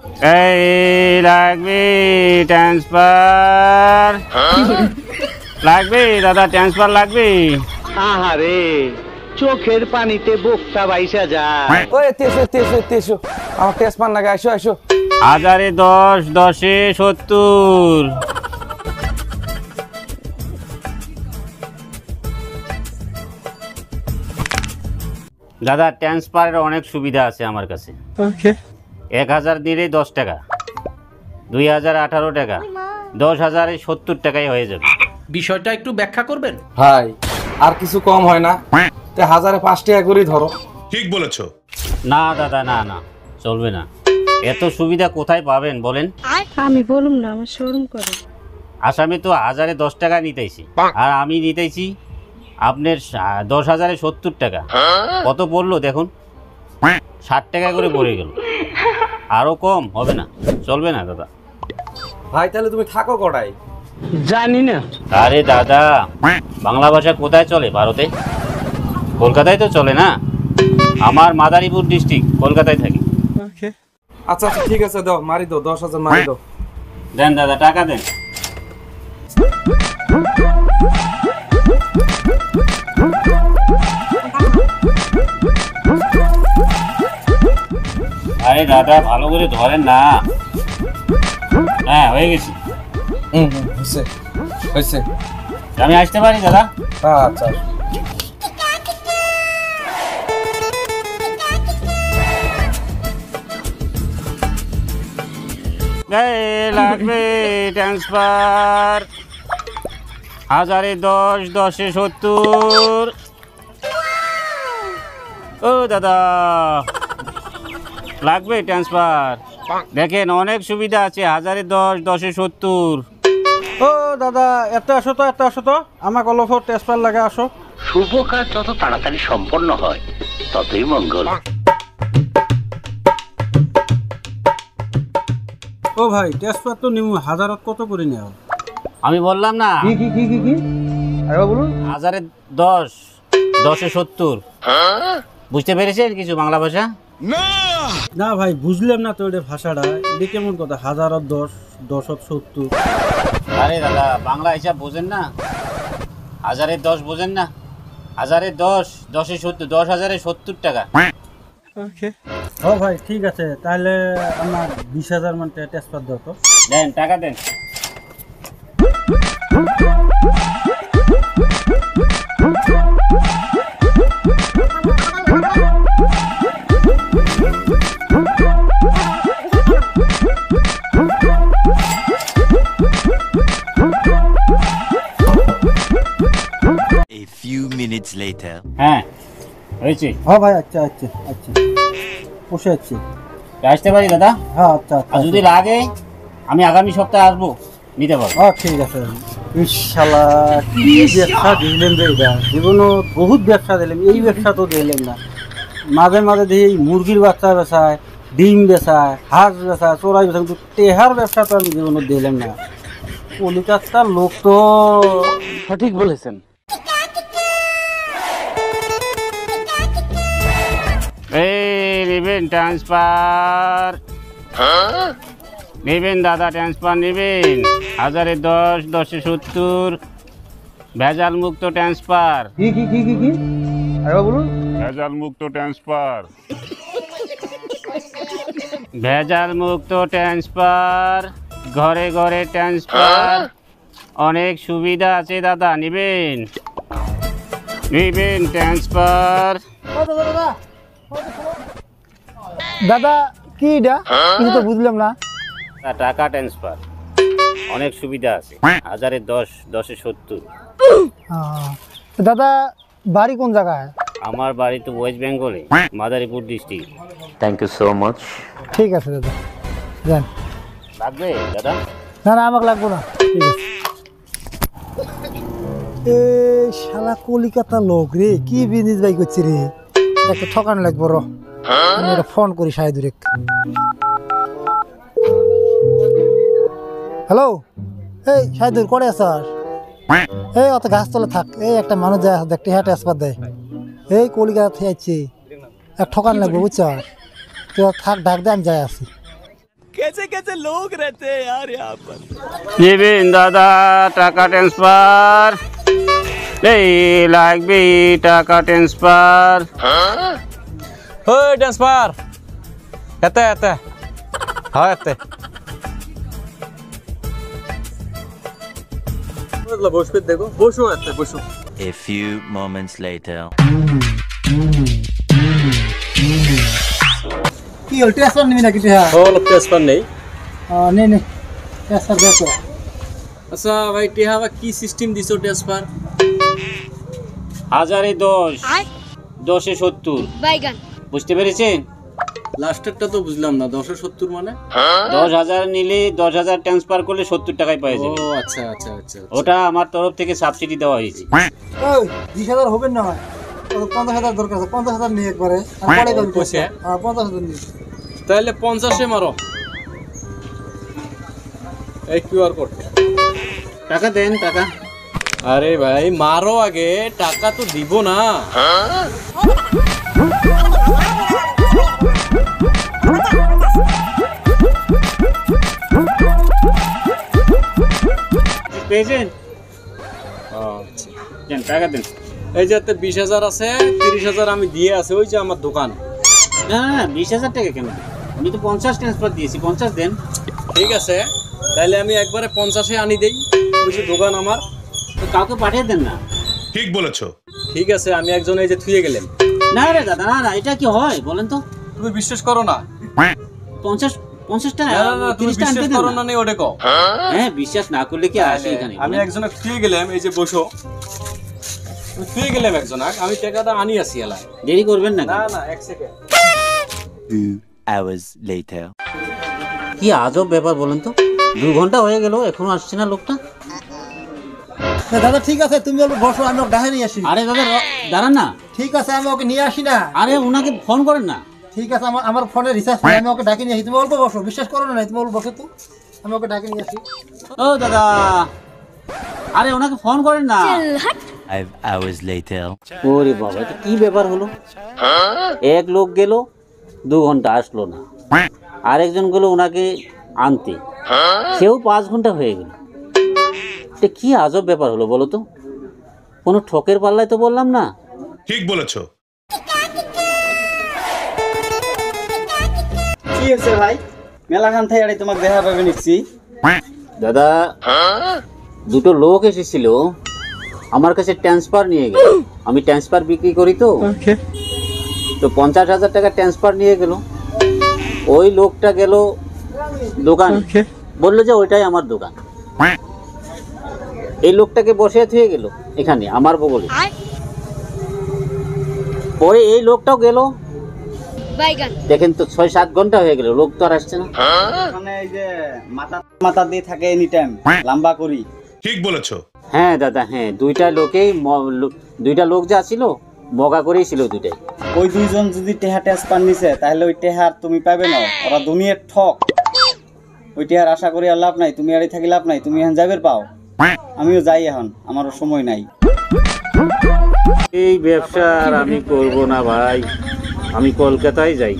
এই লাগবে ট্রান্সফার লাগবে দাদা, ট্রান্সফার লাগবে। আহারে চোখের পানিতে বোকটা বাইসা যায়। ওই তেসো আমার ট্রান্সফার লাগে, আইসো আইসো। 1010 10 70। দাদা ট্রান্সফারের অনেক সুবিধা আছে আমার কাছে। ওকে। 1000 দিলেই 10 টাকা, 2000 18 টাকা, 10,000 70 টাকায় হয়ে যাবে। বিষয়টা একটু ব্যাখ্যা করবেন ভাই? আর কিছু কম হয় না? 1000-এ 5 টাকা করে ধরো। ঠিক বলেছো। না দাদা, না না, চলবে না। এত সুবিধা কোথায় পাবেন বলেন? আমি বলুম না, আমার শোরুম করে। আসামে তো 1000-এ 10 টাকা নিতেছি, আর আমি নিতেছি আপনার 10,000-এ 70 টাকা। কত পড়লো দেখুন, 60 টাকা করে পড়ে গেল। আরো কম হবে না, চলবে না দাদা। ভাই তাহলে তুমি থাকো কটায়? জানি না। আরে দাদা, বাংলা ভাষা কোথায় চলে ভারতে? কলকাতায় তো চলে না। আমার মাদারীপুর ডিস্ট্রিক্ট, কলকাতায় থাকি। আচ্ছা আচ্ছা ঠিক আছে, দাও মারি দাও, 10,000 মারি দাও। দেন দাদা, টাকা দেন। আরে দাদা ভালো করে ধরেন না। হ্যাঁ হয়ে গেছি। হয়েছে হয়েছে। আমি আসতে পারি দাদা? আচ্ছা। লাগবে ট্রান্সফার 1000-এ 10 10-এ 70। ও দাদা লাগবে ট্রান্সফার। দেখেন অনেক সুবিধা আছে, 1000-এ 10 10-এ 70। ও দাদা এত আসো তো আমার কলফ ট্রান্সফার লাগে, আসো। শুভ কাজ যত তাড়াতাড়ি সম্পন্ন হয় ততই মঙ্গল। ও ভাই ট্রান্সফার তো নিমু, 1000 কত করে নেও? আমি বললাম না, কি আরে বলুন। 1000-এ 10 10-এ 70। বুঝতে পেরেছেন কিছু বাংলা ভাষা? না ভাই বুঝলাম না তো এটা ভাষাটা, এটা কেমন কথা? 1010 1070। আরে দাদা বাংলা হিসাব বোঝেন না? 1000-এ 10 বোঝেন না? 1000-এ 10 10-এ 70, 10,000-এ 70 টাকা। ওকে। ও ভাই ঠিক আছে, তাহলে আমার 20,000 মান ট্রান্সফার দাও তো। দেন টাকা দেন। A few minutes later. হ্যাঁ হয়েছে। ও ভাই আচ্ছা বসে আছি। আসতে পারি দাদা? হ্যাঁ আচ্ছা। আর যদি লাগে আমি আগামী সপ্তাহে আসবো, নিতে পারবো। ঠিক আছে। ইনশাআল্লাহ। কি ব্যবসা দিলেন রে এটা, জীবনে বহুত ব্যবসা দিলেন, এই ব্যবসা তো দিলেন না। মাঝে মাঝে দেখি মুরগির বাচ্চা বেচায়, ডিম বেচায়, হাঁস বেচায়, চোরাই বেচায়, কিন্তু টেহার ব্যবসা তো আমি জীবনে দিলেন না। কলিকাতার লোক তো সঠিক বলেছেন। এই নেবেন ট্রান্সফার, নেবেন দাদা ট্রান্সফার নেবেন। 1000-এ 10 10-এ 70 ভেজাল মুক্ত ট্রান্সফার। কি আরে বলুন। ভেজাল মুক্ত ট্রান্সফার। ভেজাল মুক্ত ট্রান্সফার, ঘরে ঘরে ট্রান্সফার, অনেক সুবিধা আছে দাদা, নেবেন ট্রান্সফার। দাদা কি এটা, কিছু তো বুঝলাম না। টাকা ট্রান্সফার অনেক সুবিধা আছে, 1000-এ 10 10-এ 70। দাদা বাড়ি কোন জায়গায়? আমার বাড়ি তো ওয়েস্ট বেঙ্গলে, Madaripur district. Thank you so much. ঠিক আছে দাদা, যান। লাগবে দাদা? না আমাকে লাগবো না, ঠিক আছে। এই শালা কলিকাতা লোক রে, কি বিজনেস বাই করছে রে, একটা ঠকানো লাগবো। আমি একটা ফোন করি শাহিদুরে। হ্যালো, এই শাহিদুর করে আসার? এই অত গাছতলা থাক, এই একটা মানুষ যায় দেখতে, হ্যাঁ ট্রান্সফার দেয়। এই কলিকাতা থেকে আসছি, এক ঠকান লাগবে বুঝছ, তুই থাক ডাক দে, আমি যাই আসি। দিবেন দাদা টাকা ট্রান্সফার, এই লাগবে টাকা ট্রান্সফার। ওই ট্রান্সফার এতে এতে হ্যাঁ এতে বসবে, দেখো বসো এতে বসো। A few moments later. কি হল ট্রান্সফার নিবি নাকি টিহা? ট্রান্সফার নেই। নে নে ট্রান্সফার দেখো। আচ্ছা ভাই টিহা বা কি সিস্টেম দিছো ট্রান্সফার? 1010, 10-70, বাইগান বুঝতে পেরেছেন? লাস্টেরটা তো বুঝলাম না, 10-70 মানে? 10,000 নিলে 10,000 ট্রান্সফার করলে 70 টাকায় পেয়ে ও যাবে। আচ্ছা আচ্ছা আচ্ছা। ওটা আমার তরফ থেকে সাবসিডি দেওয়া হয়েছে। ওই 20,000 হবে না, 50,000 দরকার আছে, 50,000 নিয়ে একবারে আর পরে করবি পয়সা? হ্যাঁ 50,000 নিয়ে। তাহলে 50-এ মারো। এই কিউআর কোড। টাকা দেন টাকা। আরে ভাই মারো আগে, টাকা তো দিব না। পেয়েছেন? আচ্ছা দেন টাকা দেন। এই যে 20,000 আছে, 30,000 আমি দিয়ে আছে, ওই যে আমার দোকান। না না 20,000 টাকা কেন? আমি তো 50 ট্রান্সফার দিয়েছি, 50 দেন। ঠিক আছে তাহলে আমি একবারে 50-এ আনি দেই, ওই যে দোকান আমার। তো কাউকে পাঠিয়ে দেন না। ঠিক বলেছো। ঠিক আছে আমি একজন এই যে থুয়ে গেলেন। না রে দাদা, না না এটা কি হয় বলেন তো? তুমি বিশ্বাস করো না? 50 টাকা, না না না, তুমি 30 টাকা বিশ্বাস আনতে করো দেন না না। নেই ওটা কও। হ্যাঁ বিশ্বাস না করলে কি আসে এখানে? আমি একজনে থুয়ে গেলাম, এই যে বসো। আমি থুয়ে গেলাম একজন, আমি টাকাটা আনি আসি এলাই। দেরি করবেন না। না না 1 সেকেন্ড। 2 hours later. কি আজব ব্যাপার বলেন তো, 2 ঘন্টা হয়ে গেল এখনো আসছে না লোকটা। দাদা ঠিক আছে তুমি অল্প বসো, আমি ওকে ডাকে নিয়ে আসি। আরে দাদা দাঁড়ান না। ঠিক আছে আমি ওকে নিয়ে আসি না। আরে ওনাকে ফোন করেন না। ঠিক আছে আমার ফোনে রিচার্জ নেই, আমি ওকে ডাকে নিয়ে আসি। তুমি অল্প বসো, বিশ্বাস করো না, তুমি অল্প বসো তো, আমি ওকে ডাকে নিয়ে আসি। ও দাদা, আরে ওনাকে ফোন করেন না। 5 hours later. ওরে বাবা, এটা কি ব্যাপার হলো? এক লোক গেল 2 ঘন্টা আসলো না, আরেকজন গেল ওনাকে আনতে, সেও 5 ঘন্টা হয়ে গেল। এটা কি আজব ব্যাপার হলো বলো তো? কোনো ঠকের পাল্লায় তো বললাম না। ঠিক বলেছো। কি হয়েছে ভাই? মেলাখান থেকে আরে তোমাকে দেখা পাবে নিচ্ছি। দাদা, 2টো লোক এসেছিল আমার কাছে ট্রান্সফার নিয়ে গেল। আমি ট্রান্সফার বিক্রি করি তো, তো 50,000 টাকা ট্রান্সফার নিয়ে গেল। ওই লোকটা গেল দোকান, বললো যে ওইটাই আমার দোকান। এই লোকটাকে বসে থুয়ে গেল এখানে আমার বগলে। পরে এই লোকটাও গেল, বাইগান দেখেন তো 6-7 ঘন্টা হয়ে গেল, লোক তো আর আসছে না। মানে এই যে মাথা দিয়ে থাকে এনি টাইম লম্বা করি। ঠিক বলেছো। হ্যাঁ দাদা, হ্যাঁ 2টা লোকেই 2টা লোক যা ছিল মগা করেই ছিল 2টাই। ওই দুইজন যদি টেহা ট্রান্সফার নিছে তাহলে ওই টেহার তুমি পাবে না, ওরা দুনিয়ার ঠক। ওই টেহার আশা করি আর লাভ নাই, তুমি আড়ি থাকি লাভ নাই, তুমি এখন যাবের পাও। আমিও যাই এখন, আমারও সময় নাই। এই ব্যবসা আর আমি করব না ভাই, আমি কলকাতায় যাই।